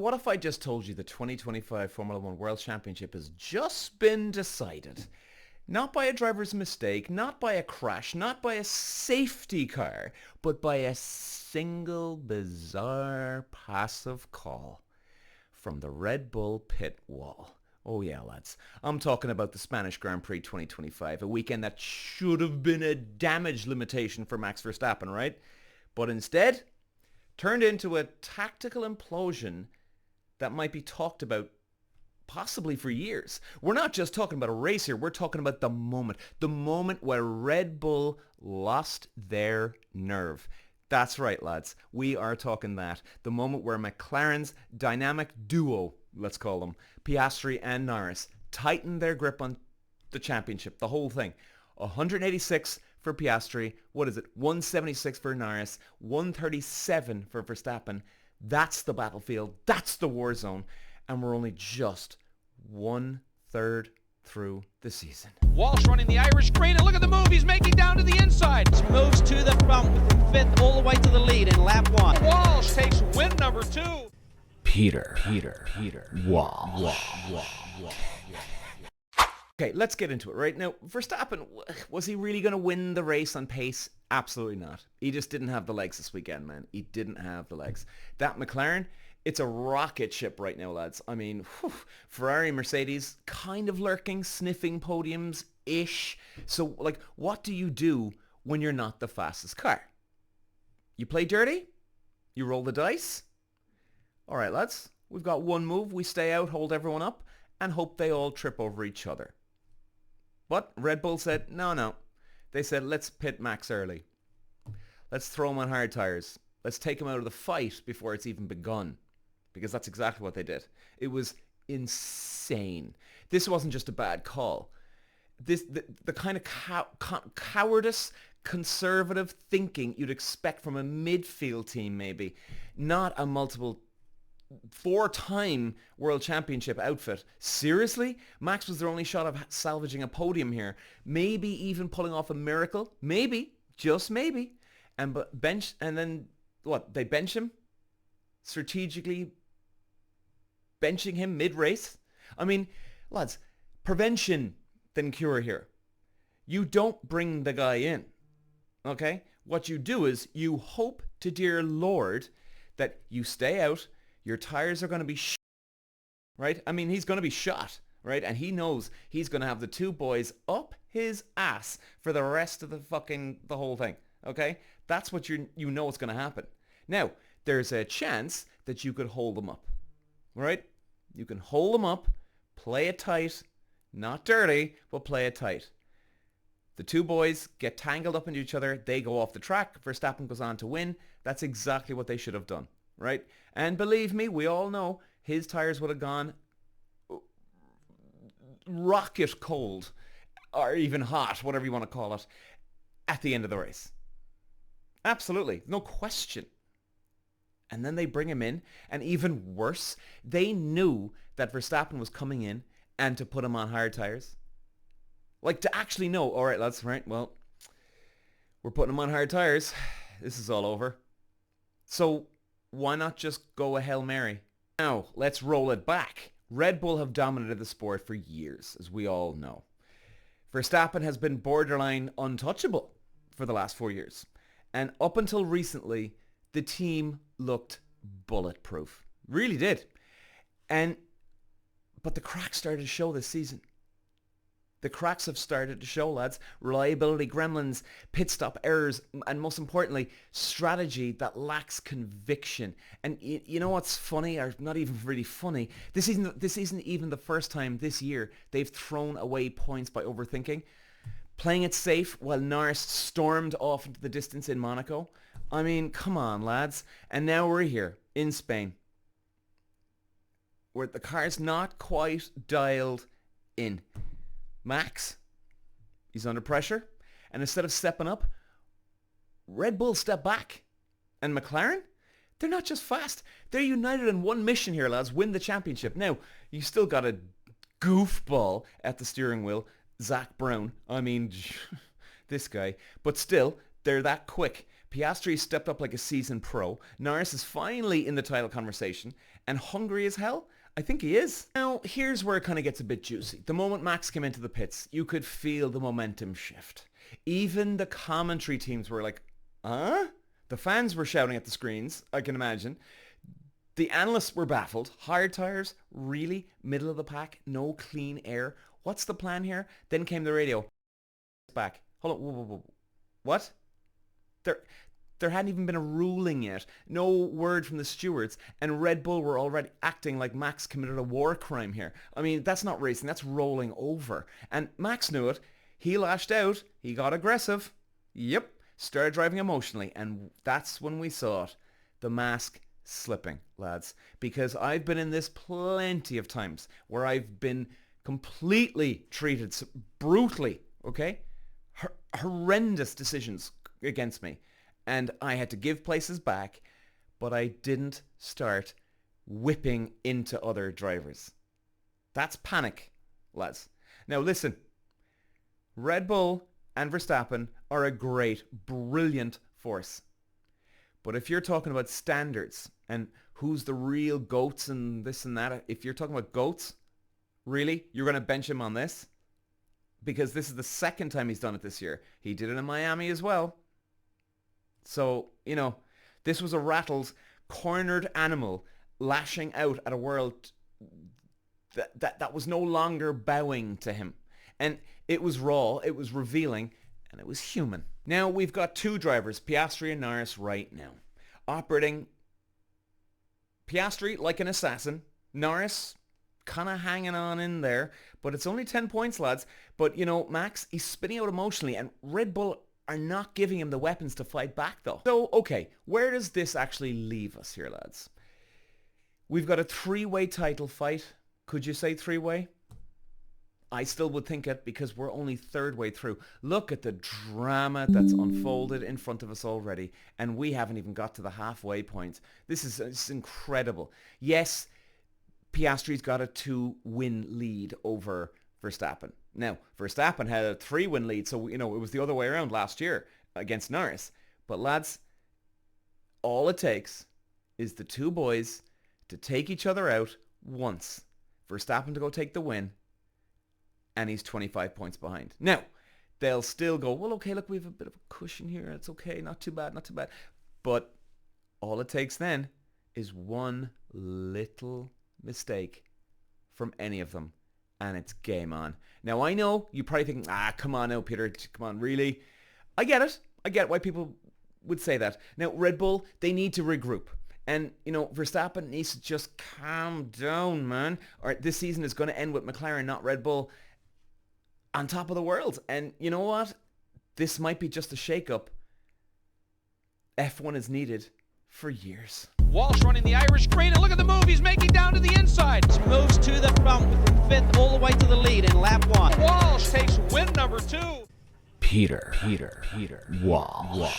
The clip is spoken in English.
What if I just told you the 2025 Formula One World Championship has just been decided? Not by a driver's mistake, not by a crash, not by a safety car, but by a single bizarre passive call from the Red Bull pit wall. Oh yeah, lads. I'm talking about the Spanish Grand Prix 2025, a weekend that should have been a damage limitation for Max Verstappen, right? But instead, turned into a tactical implosion that might be talked about possibly for years. We're not just talking about a race here, we're talking about the moment where Red Bull lost their nerve. That's right, lads. We are talking that. The moment where McLaren's dynamic duo, let's call them, Piastri and Norris, tightened their grip on the championship, the whole thing. 186 for Piastri, 176 for Norris, 137 for Verstappen. That's the battlefield, that's the war zone, and we're only just 1/3 through the season. Walsh running the Irish green, and look at the move he's making down to the inside. Moves to the front from fifth all the way to the lead in lap one. Walsh takes win number 2. Peter. Walsh. Okay, let's get into it right now. Verstappen, was he really going to win the race on pace? Absolutely not. He just didn't have the legs this weekend, man. He didn't have the legs. That McLaren, it's a rocket ship right now, lads. I mean, Ferrari, Mercedes, kind of lurking, sniffing podiums-ish. So, like, what do you do when you're not the fastest car? You play dirty? You roll the dice? All right, lads, we've got one move. We stay out, hold everyone up, and hope they all trip over each other. But Red Bull said, no. They said, let's pit Max early. Let's throw him on hard tires. Let's take him out of the fight before it's even begun. Because that's exactly what they did. It was insane. This wasn't just a bad call. The kind of cowardice, conservative thinking you'd expect from a midfield team maybe. Not a multiple 4-time world championship outfit. Seriously? Max was their only shot of salvaging a podium here. Maybe even pulling off a miracle. Maybe. Just maybe. And then what? They bench him? Strategically benching him mid-race? I mean, lads, prevention than cure here. You don't bring the guy in. Okay? What you do is you hope to dear Lord that you stay out. Your tires are going to be right? I mean, he's going to be shot, right? And he knows he's going to have the two boys up his ass for the rest of the whole thing, okay? That's what you know what's going to happen. Now, there's a chance that you could hold them up, right? You can hold them up, play it tight, not dirty, but play it tight. The two boys get tangled up into each other. They go off the track. Verstappen goes on to win. That's exactly what they should have done. Right? And believe me, we all know his tires would have gone rocket cold or even hot, whatever you want to call it, at the end of the race. Absolutely. No question. And then they bring him in, and even worse, they knew that Verstappen was coming in and to put him on hard tires. Like to actually know, all right, lads, right, well, we're putting him on hard tires. This is all over. So why not just go a Hail Mary? Now, let's roll it back. Red Bull have dominated the sport for years, as we all know. Verstappen has been borderline untouchable for the last 4 years. And up until recently, the team looked bulletproof. Really did. But the cracks started to show this season. The cracks have started to show, lads. Reliability gremlins, pit stop errors, and most importantly, strategy that lacks conviction. And you know what's funny, or not even really funny? This isn't even the first time this year they've thrown away points by overthinking. Playing it safe while Norris stormed off into the distance in Monaco. I mean, come on, lads. And now we're here in Spain, where the car's not quite dialed in. Max, he's under pressure, and instead of stepping up, Red Bull step back. And McLaren, they're not just fast, they're united in one mission here, lads, win the championship. Now, you still got a goofball at the steering wheel, Zach Brown. I mean, this guy. But still, they're that quick. Piastri stepped up like a seasoned pro. Norris is finally in the title conversation. and hungry as hell? I think he is. Now, here's where it kind of gets a bit juicy. The moment Max came into the pits, you could feel the momentum shift. Even the commentary teams were like, huh? The fans were shouting at the screens, I can imagine. The analysts were baffled. Hard tires? Really? Middle of the pack? No clean air? What's the plan here? Then came the radio. Back. Hold on. Whoa. What? There hadn't even been a ruling yet. No word from the stewards. And Red Bull were already acting like Max committed a war crime here. I mean, that's not racing. That's rolling over. And Max knew it. He lashed out. He got aggressive. Yep. Started driving emotionally. And that's when we saw it. The mask slipping, lads. Because I've been in this plenty of times where I've been completely treated brutally, okay? Horrendous decisions against me. And I had to give places back, but I didn't start whipping into other drivers. That's panic, lads. Now listen, Red Bull and Verstappen are a great, brilliant force. But if you're talking about standards and who's the real GOATs and this and that, if you're talking about GOATs, really, you're going to bench him on this? Because this is the second time he's done it this year. He did it in Miami as well. So, you know, this was a rattled, cornered animal lashing out at a world that was no longer bowing to him. And it was raw, it was revealing, and it was human. Now, we've got two drivers, Piastri and Norris, right now. Operating Piastri like an assassin. Norris kind of hanging on in there. But it's only 10 points, lads. But, you know, Max, he's spinning out emotionally. And Red Bull are not giving him the weapons to fight back, though. So, okay, where does this actually leave us here, lads? We've got a three-way title fight. Could you say three-way? I still would think it because we're only third way through. Look at the drama that's unfolded in front of us already. And we haven't even got to the halfway point. This is incredible. Yes, Piastri's got a 2-win lead over Verstappen. Now, Verstappen had a 3-win lead, so, you know, it was the other way around last year against Norris. But, lads, all it takes is the two boys to take each other out once. Verstappen to go take the win, and he's 25 points behind. Now, they'll still go, well, okay, look, we have a bit of a cushion here. It's okay, not too bad, not too bad. But all it takes then is one little mistake from any of them, and it's game on. Now, I know you're probably thinking, come on now, Peter, come on, really? I get it. I get why people would say that. Now, Red Bull, they need to regroup. And, you know, Verstappen needs to just calm down, man. All right, this season is going to end with McLaren, not Red Bull, on top of the world. And you know what? This might be just a shake-up. F1 is needed for years. Walsh running the Irish green, and look at the move. He's making down to the inside. Moves to the front from 5th all the way to the lead in lap 1. Walsh takes win number 2. Peter Walsh.